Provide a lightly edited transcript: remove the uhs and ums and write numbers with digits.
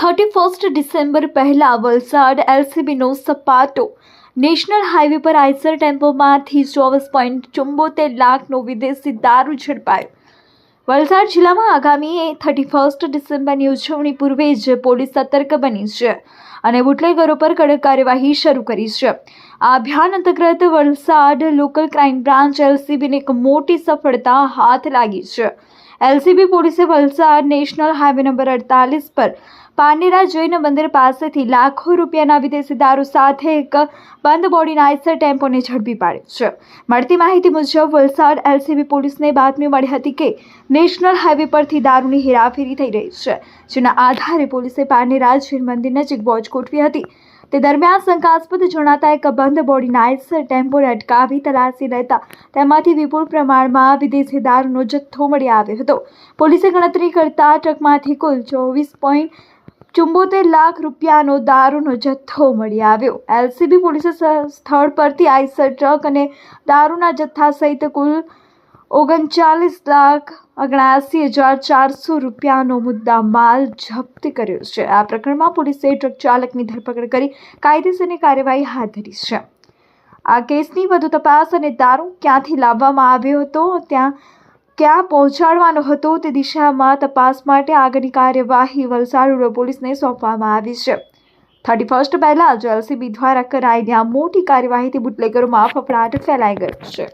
31 December પહેલા Valsad એલસીબીનો સપાટો national highway પર Eicher ટેમ્પોમાંથી 24.74 લાખનો વિદેશી દારૂ ઝડપાયો. વલસાડ જિલ્લામાં આગામી 31 ડિસેમ્બરની ઉજવણી પૂર્વે જ પોલીસ સતર્ક બની છે અને બુટલેગરો પર કડક કાર્યવાહી શરૂ કરી છે. આ અભિયાન અંતર્ગત વલસાડ લોકલ ક્રાઇમ બ્રાન્ચ એલસીબીને એક મોટી સફળતા હાથ લાગી છે. એલસીબી પોલીસે વલસાડ નેશનલ હાઈવે નંબર 48 પર પાનેરા જૈન મંદિર પાસેથી લાખો રૂપિયાના વિદેશી દારૂ સાથે એક બંધ બોડીના આઈસર ટેમ્પોને ઝડપી પાડ્યો છે. મળતી માહિતી મુજબ વલસાડ એલસીબી પોલીસને બાતમી મળી હતી કે નેશનલ હાઈવે પરથી દારૂની હેરાફેરી થઈ રહી છે, જેના આધારે પોલીસે પાનેરા જૈન મંદિર નજીક વોચ ગોઠવી હતી. તે દરમિયાન શંકાસ્પદ જણાતા એક બંધ બોડીના આઈસર ટેમ્પોને અટકાવી તલાશી લેતા તેમાંથી વિપુલ પ્રમાણમાં વિદેશી દારૂનો જથ્થો મળી આવ્યો હતો. પોલીસે ગણતરી કરતા ટ્રકમાંથી કુલ 24.74 લાખ રૂપિયાનો દારૂનો જથ્થો મળી આવ્યો. એલસીબી પોલીસે સ્થળ પરથી આઈસર ટ્રક અને દારૂના જથ્થા સહિત કુલ 39,79,400 રૂપિયાનો મુદ્દા માલ જપ્ત કર્યો છે. આ પ્રકરણમાં પોલીસે ટ્રક ચાલકની ધરપકડ કરી કાયદેસરની કાર્યવાહી હાથ ધરી છે. આ કેસની વધુ તપાસ અને દારૂ ક્યાંથી લાવવામાં આવ્યો હતો, ક્યાં પહોંચાડવાનો હતો તે દિશામાં તપાસ માટે આગળની કાર્યવાહી વલસાડ રૂરલ પોલીસને સોંપવામાં આવી છે. 31 પહેલા જ એલસીબી દ્વારા કરાયેલી આ મોટી કાર્યવાહીથી બુટલેગરોમાં ફફડાટ ફેલાઈ ગયો છે.